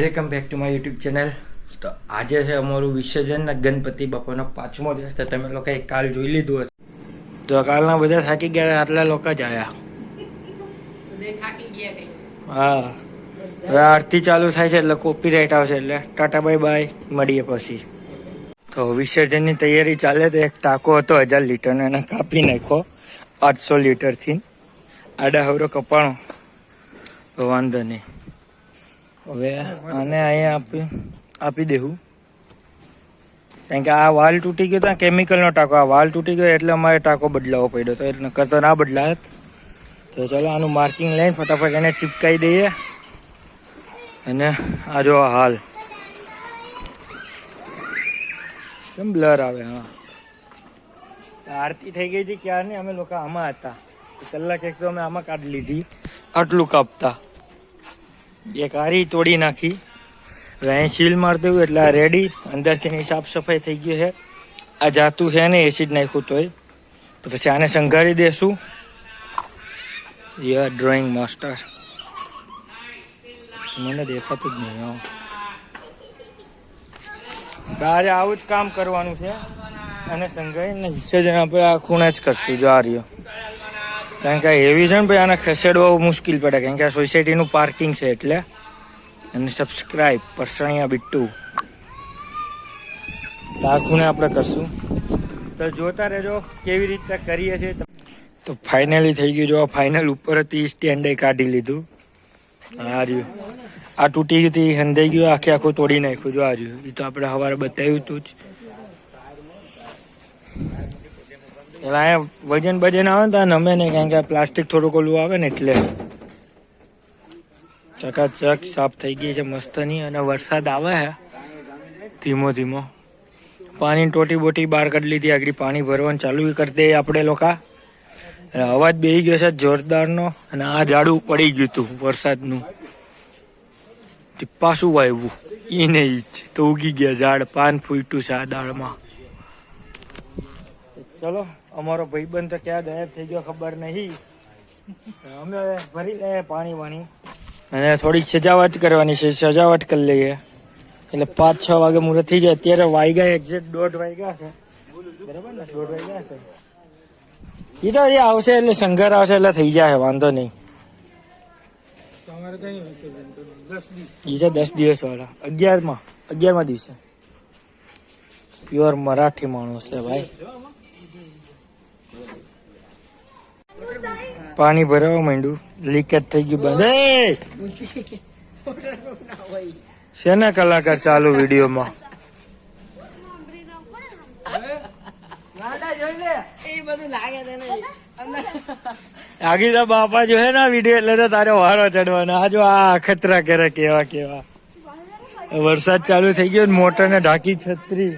Welcome back to my YouTube channel. તો આજે છે અમારું વિસર્જન ગણપતિ બાપાનો 5મો દિવસ. તો તમે લોકોએ કાલ જોઈ લીધું હશે. તો કાલના બધા થાકી ગયા, આટલા લોકો જ આવ્યા. હા, હવે આરતી ચાલુ થાય છે એટલે કોપીરાઇટ આવશે, એટલે ટાટા બાય બાય, મળીએ પછી. તો વિસર્જનની તૈયારી ચાલે. તો એક ટાંકો હતો 1000 લીટરનો, એને કાપી નાખ્યો 800 લીટરથી. આડા હવરો કપાણો તો વાંધો નહીં. હવે આને અહીંયા આપી દેવું, કારણ કે આ વાલ તૂટી ગયો હતો, કેમિકલનો ટાંકો. આ વાલ તૂટી ગયો એટલે અમારે ટાંકો બદલાવવો પડ્યો હતો, એટલે કરતો ના બદલાત. તો ચલો આનું માર્કિંગ લઈને ફટાફટ એને ચીપકાઈ દઈએ. અને આ જો હાલ કેમ બ્લર આવે. હા, આરતી થઈ ગઈ હતી ક્યારની. અમે લોકો આમાં હતા, કલાક એક તો અમે આમાં કાઢી લીધી આટલું કાપતા. એક આરી તોડી નાખી. હવે અહીં સીલ મારી દેવું એટલે આ રેડી. અંદરથી સાફ સફાઈ થઈ ગઈ છે. આ જાતું છે ને એસિડ નાખ્યું તોય. તો પછી આને સંઘારી દેશું. યાર ડ્રોઈંગ માસ્ટર મને દેખાતું જ નહીં. તારે આવું જ કામ કરવાનું છે. અને સંઘારીને વિસર્જન આપણે આ ખૂણા જ કરશું. જો આ રહ્યો, કારણ કે હેવી છે ને ભાઈ, આને ખસેડવા મુશ્કેલ પડે, કારણ કે આ સોસાયટીનું પાર્કિંગ છે એટલે. અને સબસ્ક્રાઈબ પરસણિયા બિટ્ટુ. તો આ ખૂણે આપણે કરશું. તો જોતા રહેજો કેવી રીતે કરીએ છીએ. તો ફાઇનલી થઈ ગયું. જો ફાઇનલ ઉપર હતી સ્ટેન્ડે કાઢી લીધું. આ રહ્યું, આ તૂટી ગયું હતી, હંધાઈ ગયું, આખું તોડી નાખ્યું. જો આ રહ્યું, એ તો આપણે સવારે બતાવ્યું હતું જ. એટલે અહીંયા વજન બજન આવે ને તો નમે નહીં, કારણ કે પ્લાસ્ટિક થોડુંક ઓલું આવે ને એટલે. ચકાચક સાફ થઈ ગઈ છે મસ્તની. અને વરસાદ આવે છે ધીમો ધીમો. પાણી ટોટી બોટી બહાર કાઢી લીધી. આગળ પાણી ભરવાનું ચાલુ કરી દઈએ આપણે લોકો. અવાજ બેસી ગયો છે જોરદારનો. અને આ ઝાડું પડી ગયું હતું વરસાદનું, પાછું વાવ્યું એ નહીં તો ઉગી ગયા ઝાડ. પાન ફૂટ્યું છે આ દાળમાં. ચલો, અમારો ભાઈબંધ તો ક્યાં ગાયબ થઈ ગયો ખબર નહીં. અમે ભરી લઈએ પાણી વાણી અને થોડીક સજાવટ કરવાની છે. સજાવટ કરી લઈએ એટલે 5-6 વાગે મુહૂર્ત થઈ જાય. અત્યારે વાગ્યા એક્ઝેક્ટ 1:30 વાગ્યા છે, બરાબર ને? 1:30 વાગ્યા છે. એ તો હજી આવશે એટલે શંકર આવશે એટલે થઈ જાય, વાંધો નહીં. એ છે 10 દિવસ વાળા. 11મા દિવસે. પ્યોર મરાઠી માણસ છે ભાઈ. પાણી ભરાવા માંડ્યું, લીકેજ થઈ ગયું બંધ. શેના કલાકાર ચાલુ વિડીયોમાં? આગી બાપા જો હે ના વિડીયો એટલે તો તારે વારો ચડવાના. આ જો આ ખતરા કરે કેવા કેવા. વરસાદ ચાલુ થઈ ગયો, મોટર ને ઢાંકી છત્રી.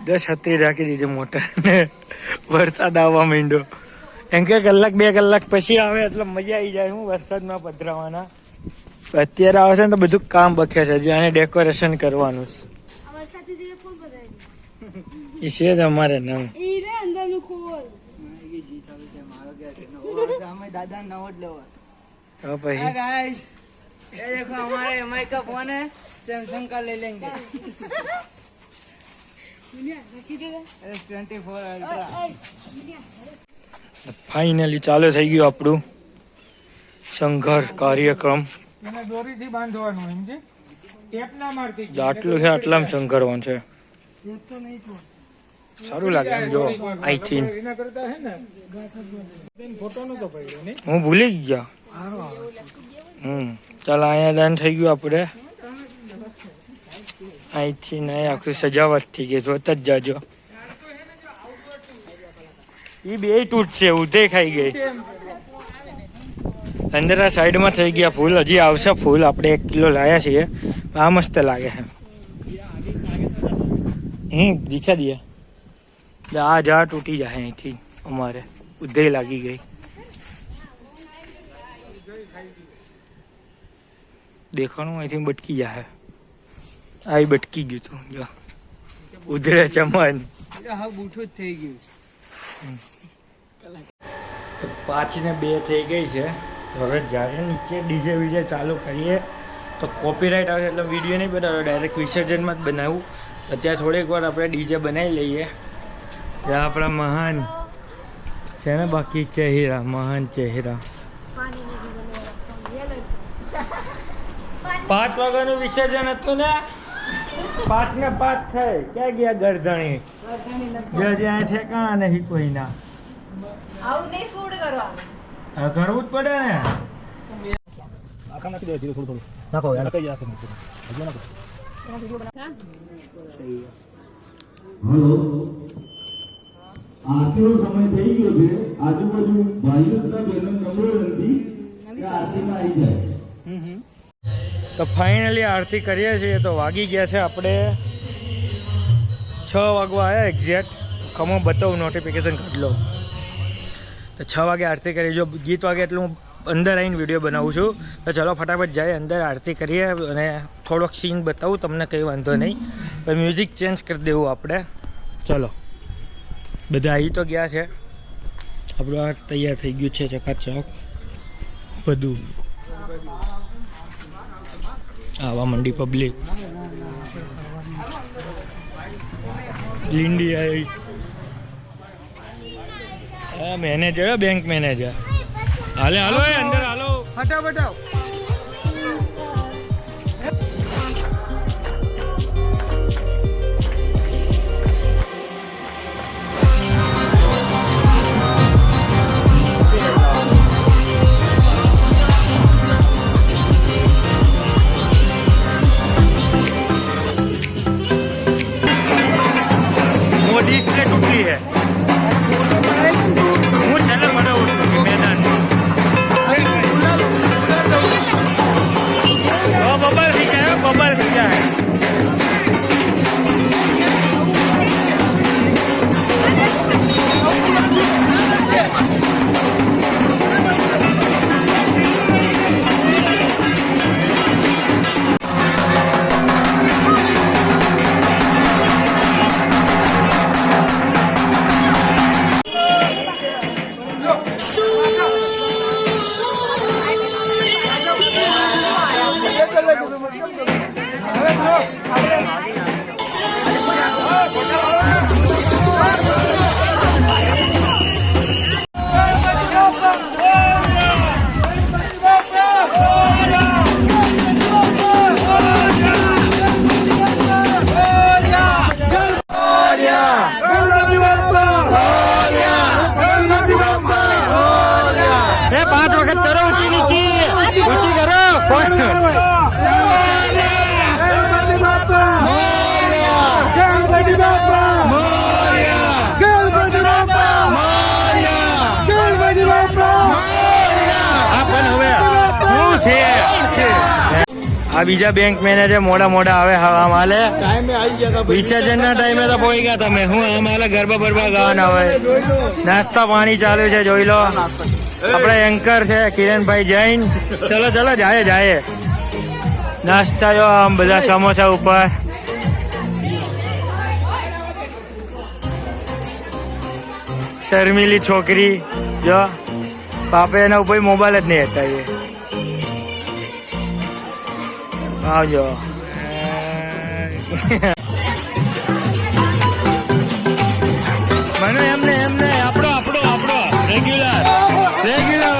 છત્રી ઢાંકી દીધી મોટર ને. વરસાદ આવવા માંડ્યો. એમ કે કલાક 2 કલાક પછી આવે એટલે મજા આવી જાય. હું વરસાદમાં પધરાવાના. અત્યારે આવે છે ને તો બધું કામ બખે છે. જે આને ડેકોરેશન કરવાનું એ છે જ અમારે નામ. ફાઇનલી ચાલુ થઈ ગયું આપણું સંઘર્ષ કાર્યક્રમ. આટલું છે, આટલામાં સંઘરવાનું છે. સારું લાગે એમ. જો આઈ થિંક હું ભૂલી ગયા. ચાલ અહીંયા દાન થઈ ગયું આપણે. અહીંથી ને આખું સજાવટ થઈ ગઈ. જોતા જ જાજો. એ બે તૂટશે, ઉધે ખાઈ ગઈ. અંદર આ સાઈડમાં થઈ ગયા ફૂલ. હજી આવશે ફૂલ. આપણે 1 કિલો લાયા છીએ. આ મસ્ત લાગે છે. દીખા દે. આ ઝાડ તૂટી જાય અહીંથી. અમારે ઉધે લાગી ગઈ. દેખાણું અહીંથી બટકી જાય. આ બટકી ગયું તું. જો ઉધડે ચમન. બૂઠું જ થઈ ગયું. તો 5 ને 2 થઈ ગઈ છે. તો હવે જ્યારે નીચે ડીજે વીજે ચાલુ કરીએ તો કોપીરાઇટ આવે એટલે વિડીયો નહીં બનાવ્યો, ડાયરેક્ટ વિસર્જનમાં જ બનાવું. અત્યારે થોડીક વાર આપણે ડીજે બનાવી લઈએ. ત્યાં આપણા મહાન છે ને બાકી ચહેરા, મહાન ચહેરા. 5 વાગ્યાનું વિસર્જન હતું ને, 5 ને 5 થઈ. ક્યાં ગયા ગરધણી? જ્યાં ઠેકાણા નહીં કોઈના. આવું નહીં સૂડ કરવાનું. કરવું જ પડે ને. હલો, આરતીનો સમય થઈ ગયો છે. આજુબાજુ ભાઈઓ તથા બહેનો નમ્ર વિનંતી કે આરતીમાં આવી જાય. તો ફાઇનલી આરતી કરીએ છીએ. તો વાગી ગયા છે આપણે 6 વાગવા આવ્યા એક્ઝેક્ટ. ખમો બતાવું, નોટિફિકેશન કાઢ લો. તો 6 વાગે આરતી કરી. જો ગીત વાગે એટલે હું અંદર આવીને વિડીયો બનાવું છું. તો ચલો ફટાફટ જાય અંદર આરતી કરીએ અને થોડોક સીન બતાવું તમને, કંઈ વાંધો નહીં. પણ મ્યુઝિક ચેન્જ કરી દેવું આપણે. ચલો બધા આવી તો ગયા છે. આપણું આ તૈયાર થઈ ગયું છે ચકાચક બધું. આવા મંડી પબ્લિક. લીંડી આવી. Manager, bank manager. હાલે હાલો એ અંદર હાલો, ફટાફટ આવો. वो डिस्प्ले टूटी है. હું છેલ્લે બનાવું છું મેદાન. બબર થઈ જાય, બબર થઈ જાય. આ બીજા બેંક મેનેજર મોડા આવે હવા માલે. વિસર્જનના ટાઈમે તો પોઈ ગયા તમે. હું આ માલે ગરબા બરબા ગાવાના હોય. નાસ્તા પાણી ચાલુ છે, જોઈ લો. આપણે એન્કર છે કિરણભાઈ જૈન. ચલો ચલો જાય. નાસ્તા જો આમ બધા સમોસા ઉપર. શર્મિલી છોકરી જો બાપે એના ઉપર મોબાઈલ જ નહીં હતા. આવજો. મને એમને આપણો રેગ્યુલર